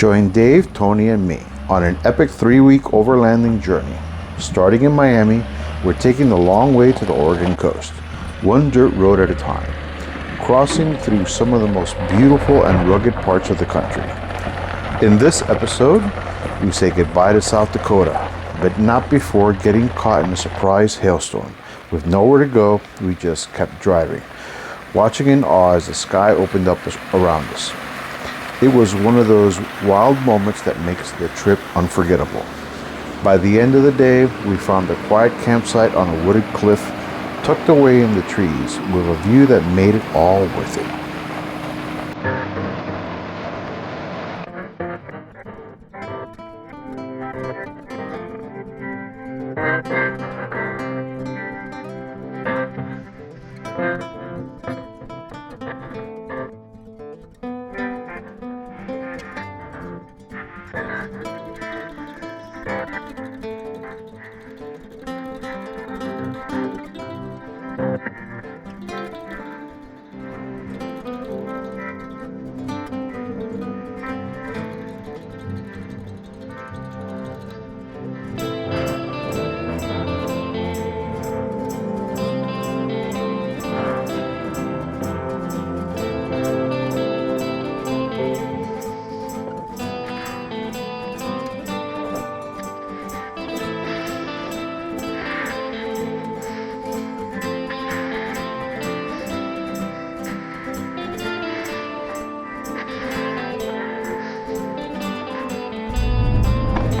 Join Dave, Tony, and me on an epic 3-week overlanding journey. Starting in Miami, we're taking the long way to the Oregon coast, one dirt road at a time, crossing through some of the most beautiful and rugged parts of the country. In this episode, we say goodbye to South Dakota, but not before getting caught in a surprise hailstorm. With nowhere to go, we just kept driving, watching in awe as the sky opened up around us. It was one of those wild moments that makes the trip unforgettable. By the end of the day, we found a quiet campsite on a wooded cliff tucked away in the trees with a view that made it all worth it.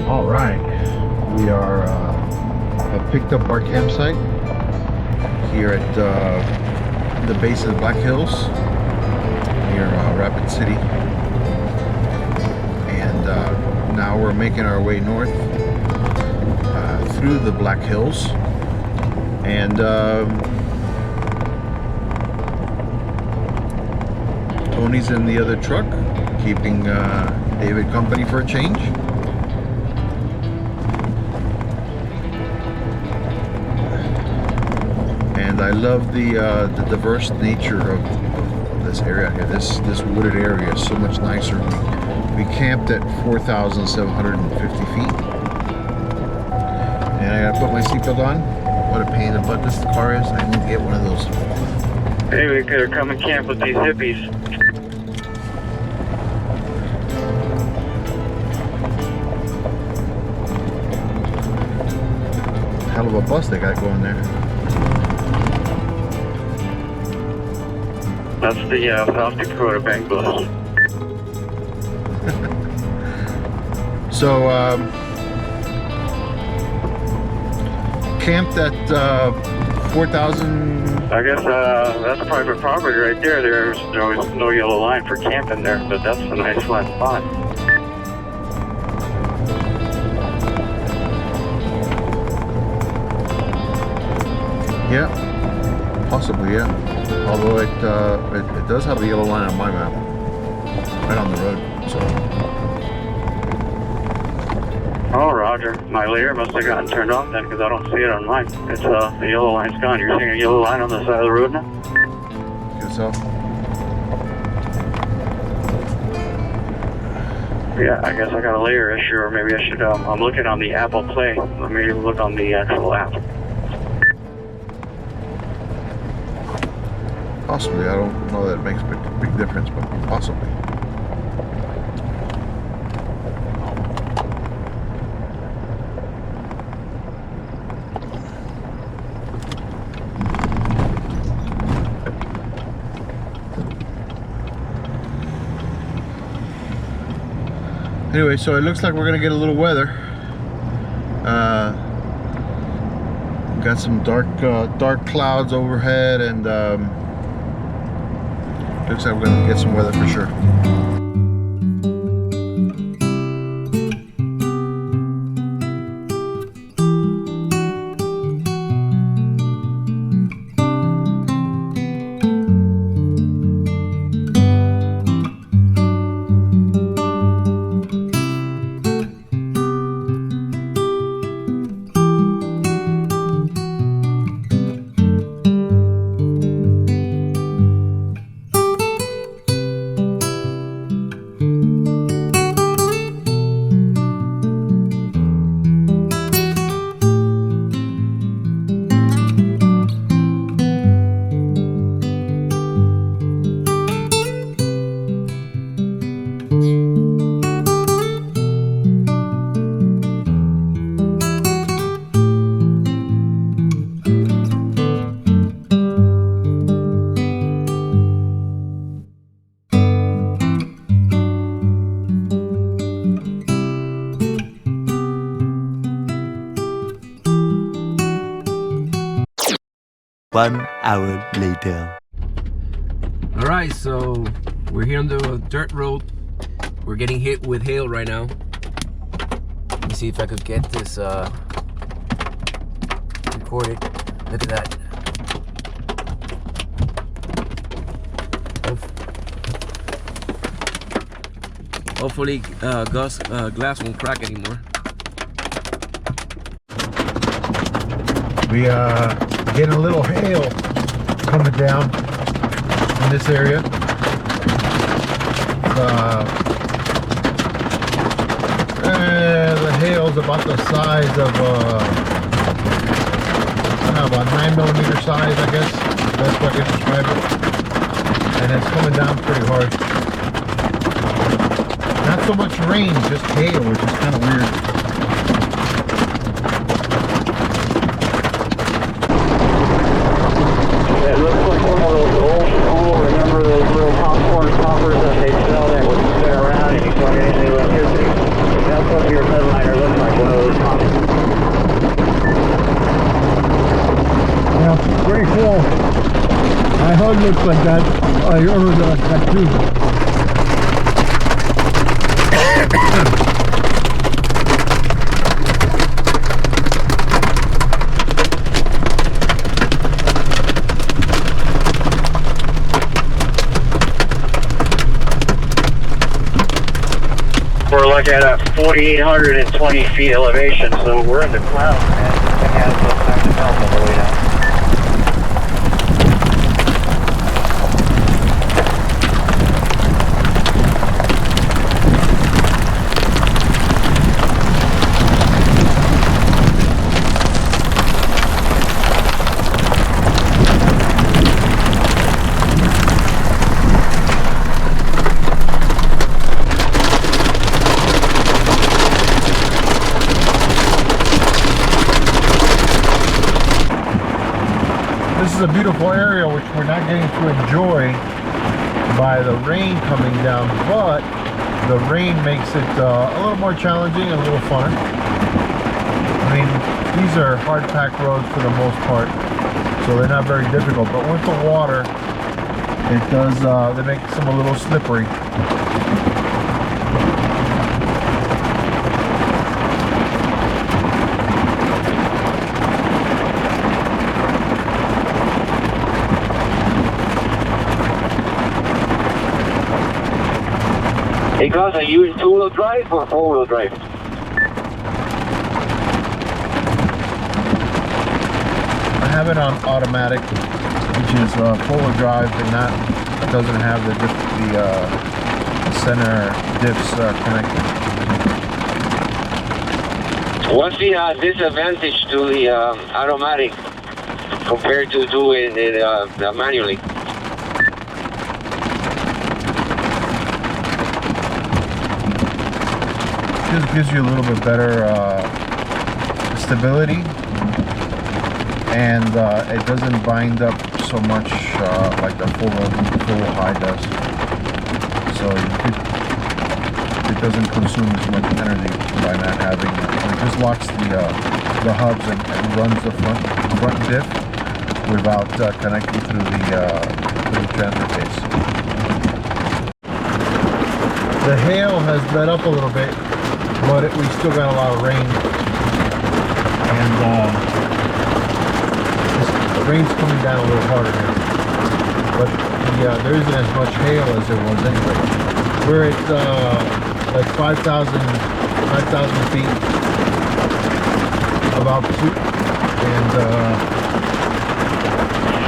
All right, we have picked up our campsite here at the base of the Black Hills near Rapid City, and now we're making our way north through the Black Hills, and Tony's in the other truck keeping David company for a change. I love the diverse nature of this area here. This wooded area is so much nicer. We camped at 4,750 feet, and I gotta put my seatbelt on. What a pain in the butt this car is. I need to get one of those. Hey, we could come and camp with these hippies. Hell of a bus they got going there. That's the South Dakota bank bus. So, camped at 4,000. I guess that's private property right there. There's no yellow line for camping there, but that's a nice flat spot. Yeah, possibly, yeah. Although it does have a yellow line on my map, right on the road. So. Oh, Roger. My layer must have gotten turned off then, because I don't see it on mine. It's the yellow line's gone. You're seeing a yellow line on the side of the road now? Guess so. Yeah, I guess I got a layer issue, or maybe I should. I'm looking on the Apple Play. Let me look on the actual app. Possibly, I don't know that it makes a big difference, but possibly. Anyway, so it looks like we're gonna get a little weather. Got some dark clouds overhead, and looks like we're gonna get some weather for sure. 1 hour later. Alright, so we're here on the dirt road. We're getting hit with hail right now. Let me see if I could get this recorded. Look at that. Hopefully glass won't crack anymore. We getting a little hail coming down in this area. The hail's about the size of about 9mm size, I guess. That's what I can describe it. And it's coming down pretty hard. Not so much rain, just hail, which is kind of weird. It looks like one of those old school, remember those little popcorn poppers that they sell that would spin around and you plug it into electricity? That's what your headliner looks like, one of those poppers. Yeah, pretty cool. My HUD looks like that. I remember that too. We're like at a 4,820 feet elevation, so we're in the clouds, man. It has some kind of melt on the way down. This is a beautiful area which we're not getting to enjoy by the rain coming down, but the rain makes it a little more challenging and a little funner. I mean, these are hard packed roads for the most part, so they're not very difficult, but with the water, it does, they make some a little slippery. Hey guys, are you using two-wheel drive or four-wheel drive? I have it on automatic, which is four-wheel drive, and that doesn't have the center diffs connected. What's the disadvantage to the automatic compared to doing it manually? Just gives you a little bit better stability, and it doesn't bind up so much like the full high does. So it doesn't consume as much energy by not having it. It just locks the hubs and runs the front diff without connecting through the transfer case. The hail has let up a little bit, but we still got a lot of rain, and the rain's coming down a little harder now. But there isn't as much hail as there was anyway. We're at like 5,000 feet, about two, and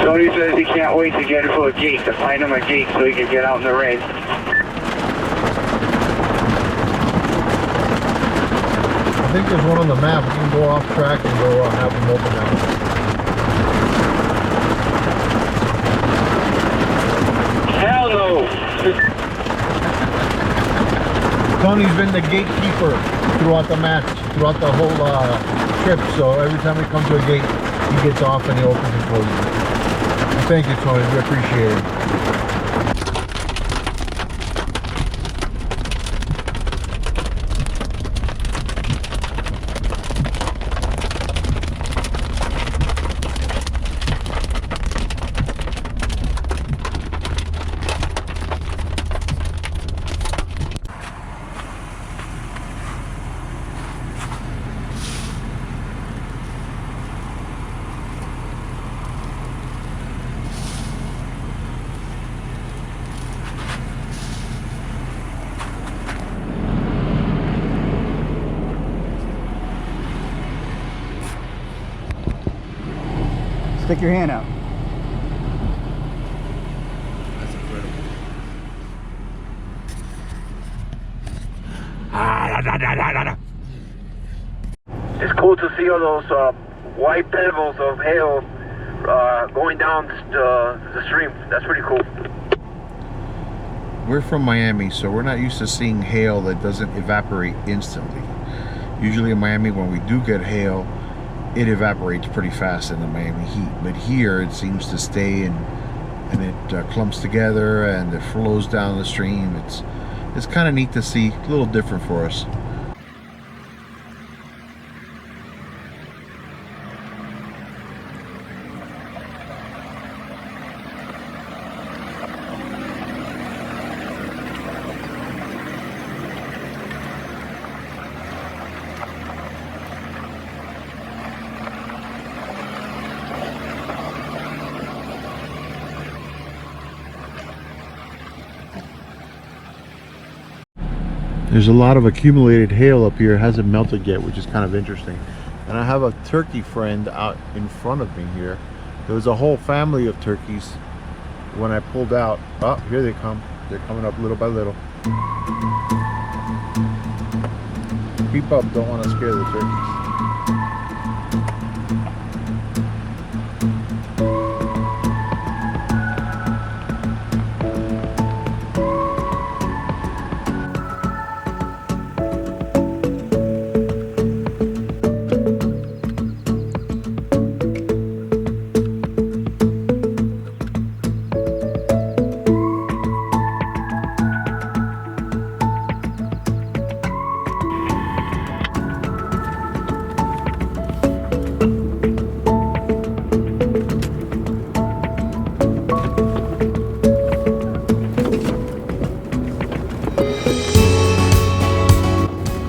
Tony says he can't wait to get into a Jeep, to find him a Jeep so he can get out in the rain. I think there's one on the map. We can go off track and go have them open now. Hell no! Tony's been the gatekeeper throughout the match, throughout the whole trip. So every time we come to a gate, he gets off and he opens and closes it. Thank you, Tony. We appreciate it. Stick your hand out. That's incredible. It's cool to see all those white pebbles of hail going down the stream. That's pretty cool. We're from Miami, so we're not used to seeing hail that doesn't evaporate instantly. Usually in Miami, when we do get hail, it evaporates pretty fast in the Miami heat. But here, it seems to stay and it clumps together and it flows down the stream. It's kind of neat to see, a little different for us. There's a lot of accumulated hail up here. It hasn't melted yet, which is kind of interesting. And I have a turkey friend out in front of me here. There was a whole family of turkeys when I pulled out. Oh, here they come. They're coming up little by little. Creep up, don't want to scare the turkeys.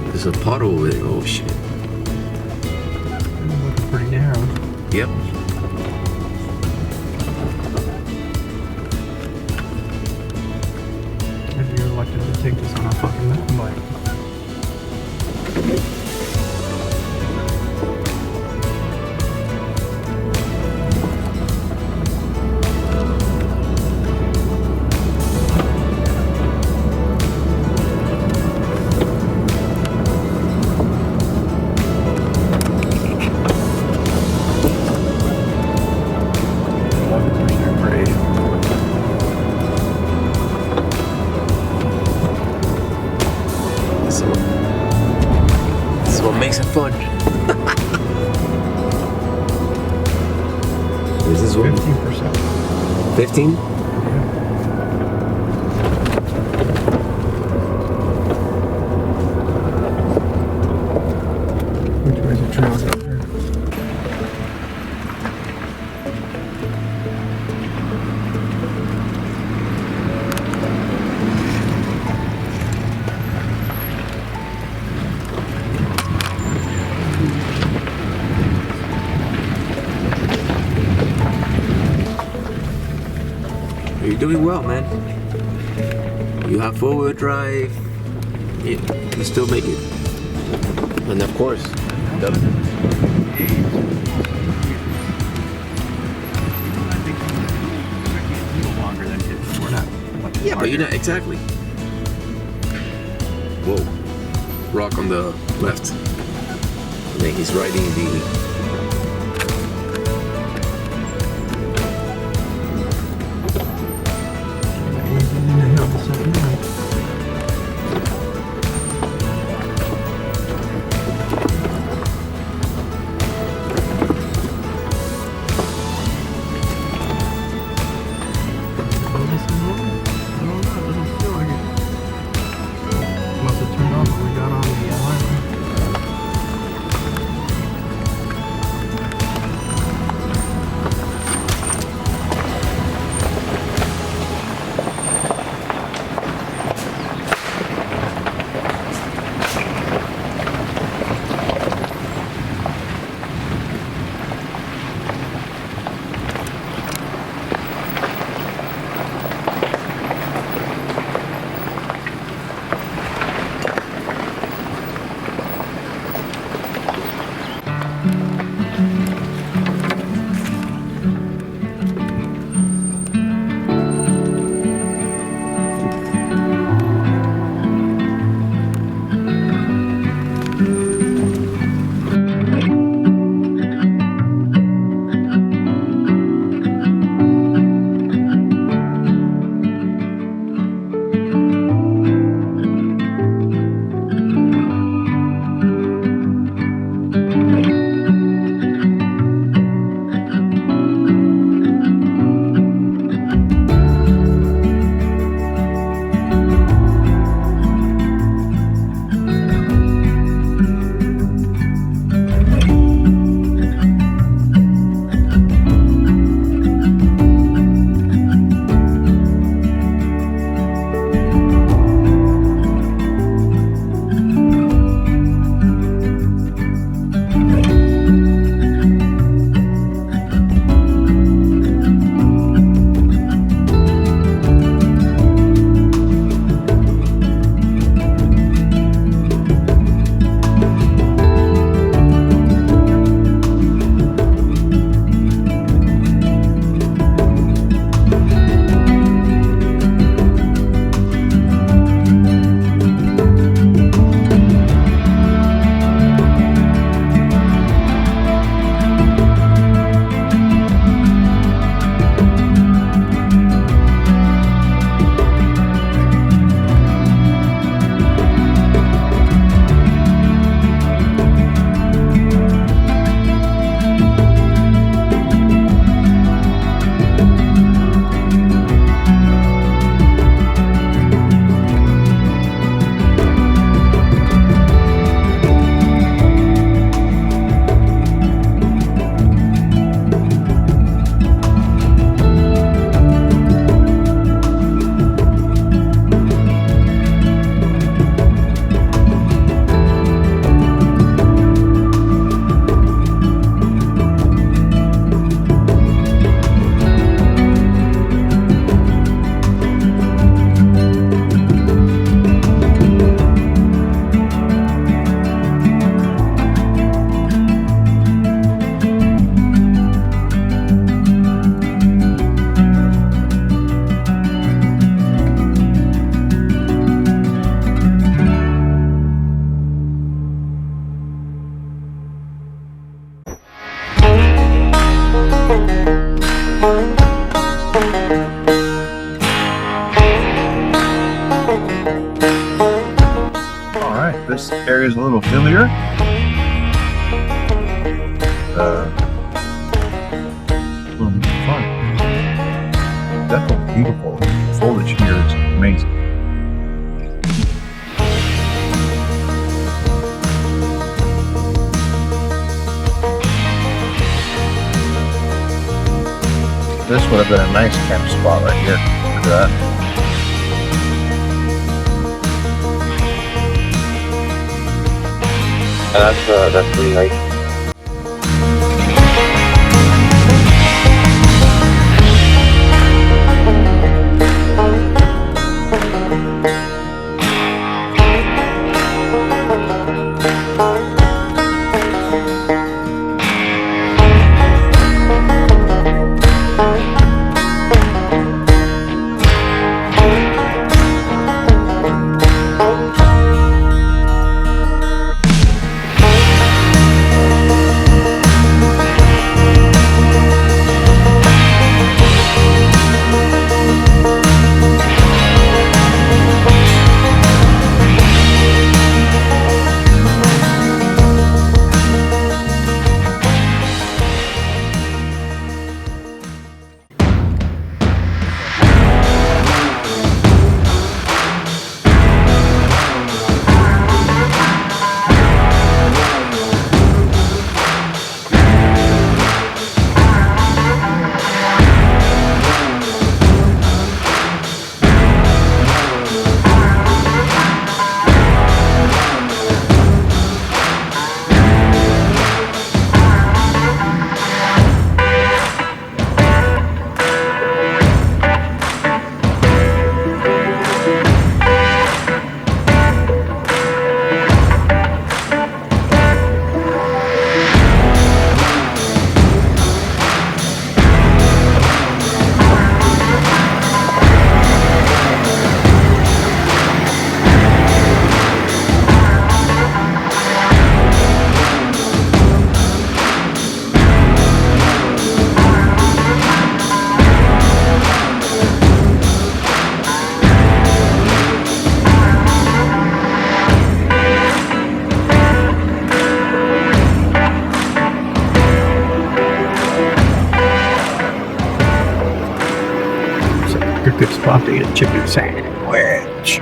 There's a puddle over there. Oh shit. Looking pretty narrow. Yep. If you're elected to take this on a fucking mountain bike. This is what makes it fun. This is what 15%. 15? Which way is the trail out there? You're doing well, man. You have four-wheel drive. You still make it. And of course, yeah, but you're not exactly. Whoa, rock on the left. And then he's riding the. Alright, this area is a little hillier. A little more fun. Definitely beautiful. The foliage here is amazing. This would have been a nice camp spot right here. Look at that. That's pretty nice. Good spot to eat a chicken sandwich.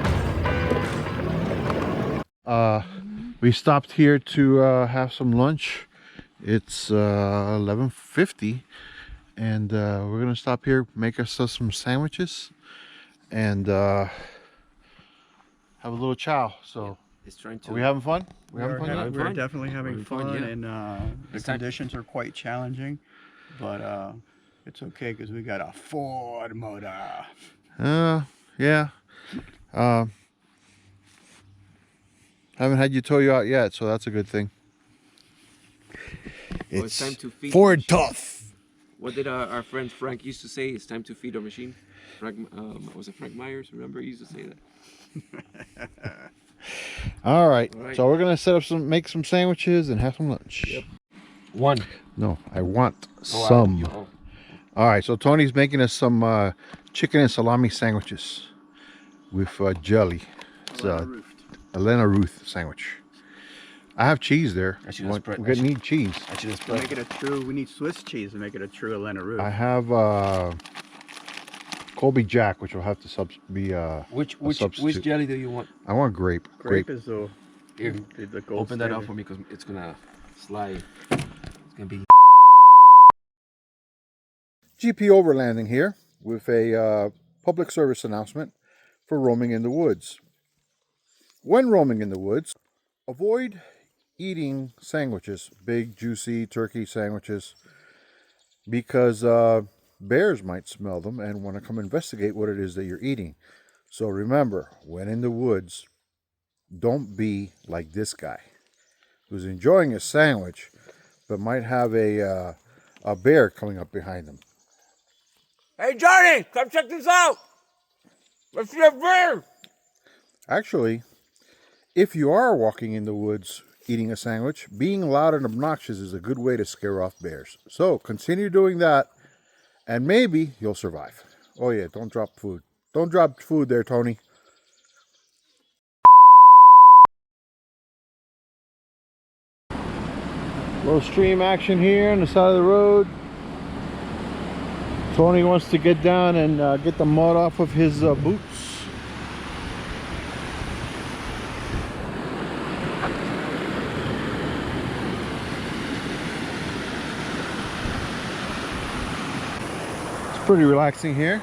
We stopped here to have some lunch. It's 11:50, and we're gonna stop here, make ourselves some sandwiches, and have a little chow. So, It's trying to. are we having fun? We're We're definitely having fun, yeah. and the conditions are quite challenging, but it's okay because we got a Ford motor. Yeah. Haven't had you tow you out yet, so that's a good thing. Well, it's time to feed Ford the machine. tough. What did our friend Frank used to say? It's time to feed our machine. Frank, was it Frank Myers? Remember, he used to say that. All right. All right. So we're gonna make some sandwiches and have some lunch. Yep. One. No, I want some. All right. So Tony's making us some chicken and salami sandwiches with jelly. It's Elena Ruth sandwich. I have cheese there. We're gonna need cheese. To make it a true, we need Swiss cheese to make it a true Elena Roux. I have Colby Jack, which will have to be Which substitute. jelly do you want? I want grape. Grape is the Here, the gold open that up standard. for me because it's gonna slide. It's gonna be. GP Overlanding here with a public service announcement for roaming in the woods. When roaming in the woods, avoid eating sandwiches, big juicy turkey sandwiches, because bears might smell them and want to come investigate what it is that you're eating. So remember, when in the woods, don't be like this guy who's enjoying a sandwich but might have a bear coming up behind him. Hey Johnny, come check this out. Let's see a bear. Actually, if you are walking in the woods eating a sandwich, being loud and obnoxious is a good way to scare off bears. So continue doing that, and maybe you'll survive. Oh yeah, don't drop food. Don't drop food there, Tony. Little stream action here on the side of the road. Tony wants to get down and get the mud off of his boots. It's pretty relaxing here.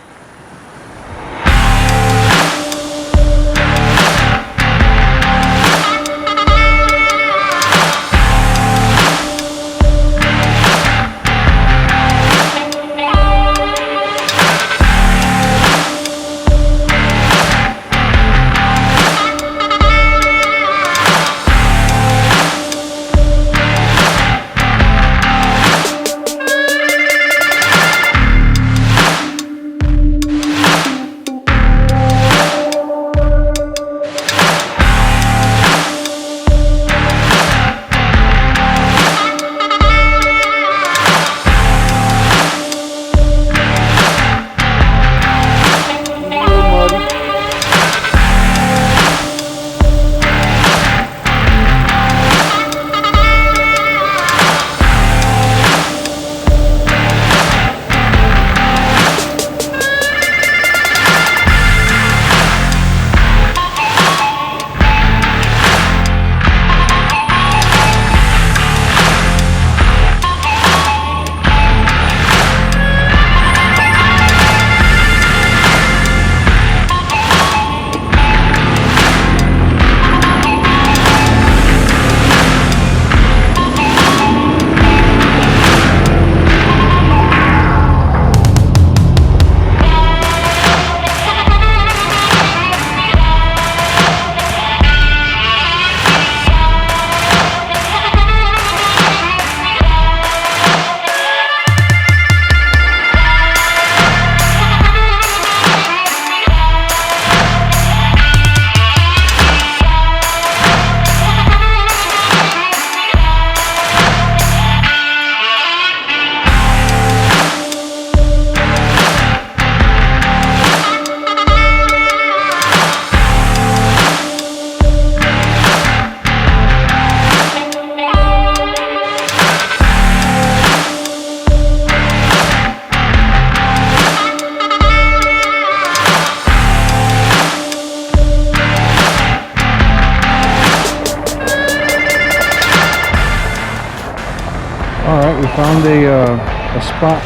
Alright, we found a spot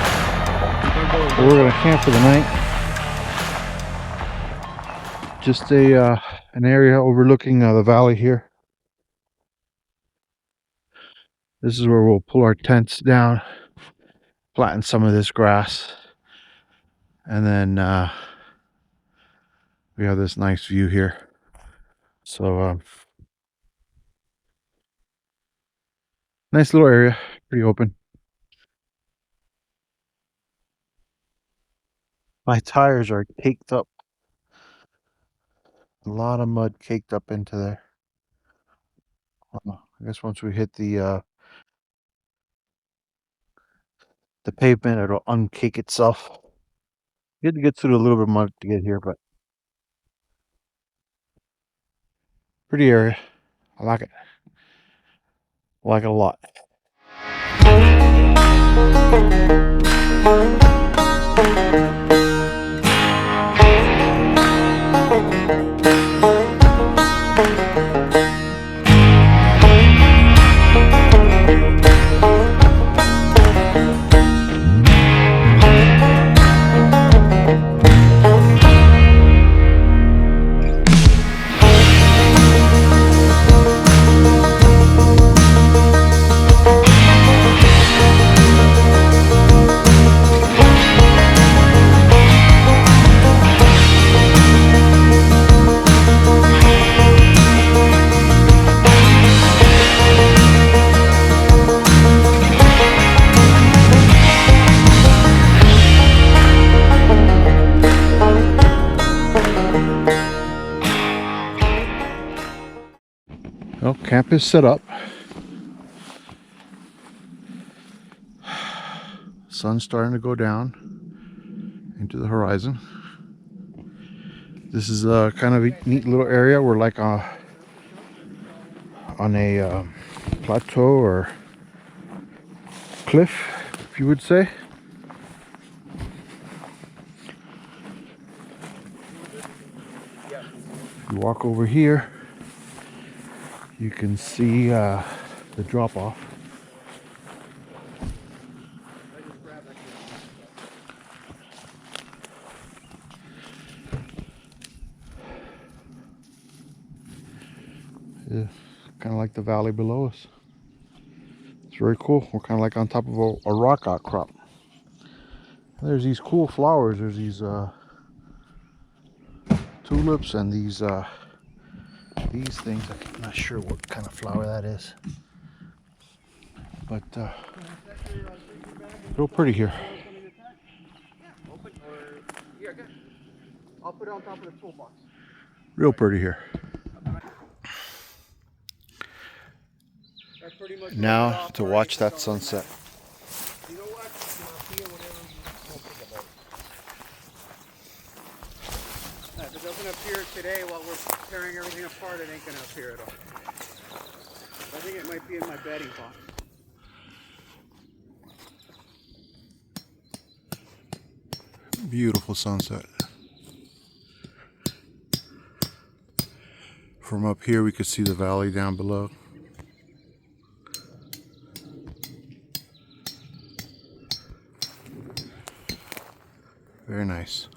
where we're going to camp for the night. Just an area overlooking the valley here. This is where we'll pull our tents down, flatten some of this grass, and then we have this nice view here. So nice little area, pretty open. My tires are caked up. A lot of mud caked up into there. I guess once we hit the pavement, it'll uncake itself. You had to get through a little bit of mud to get here, but pretty area. I like it. I like it a lot. Well, camp is set up. Sun's starting to go down into the horizon. This is a kind of a neat little area. We're like on a plateau or cliff, if you would say. If you walk over here, you can see the drop off. Yeah, kind of like the valley below us. It's very cool. We're kind of like on top of a rock outcrop. There's these cool flowers. There's these tulips and these things. I'm not sure what kind of flower that is, but real pretty here. I'll put it on top of the toolbox. Real pretty here. That's pretty much Now to watch that sunset. You know what? Feel whatever you think about it. If it doesn't appear today while we're tearing everything apart, it ain't gonna appear at all. I think it might be in my bedding box. Beautiful sunset. From up here we could see the valley down below. Very nice.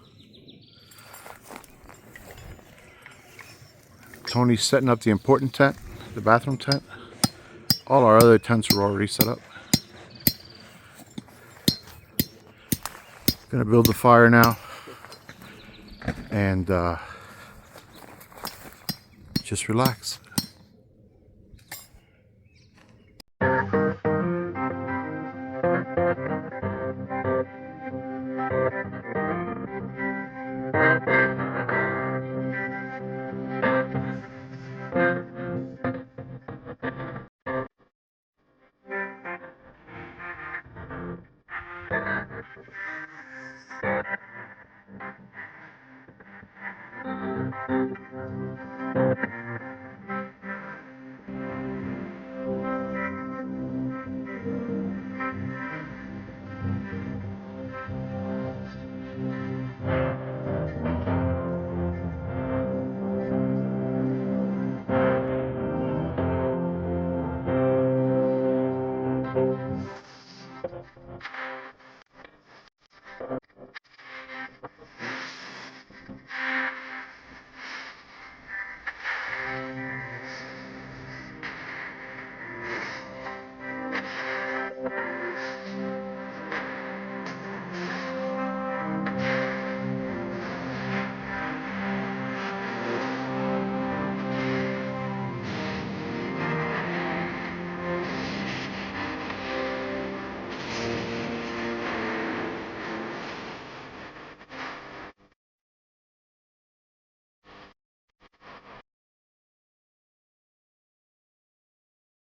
Tony's setting up the important tent, the bathroom tent. All our other tents are already set up. Gonna build the fire now and just relax.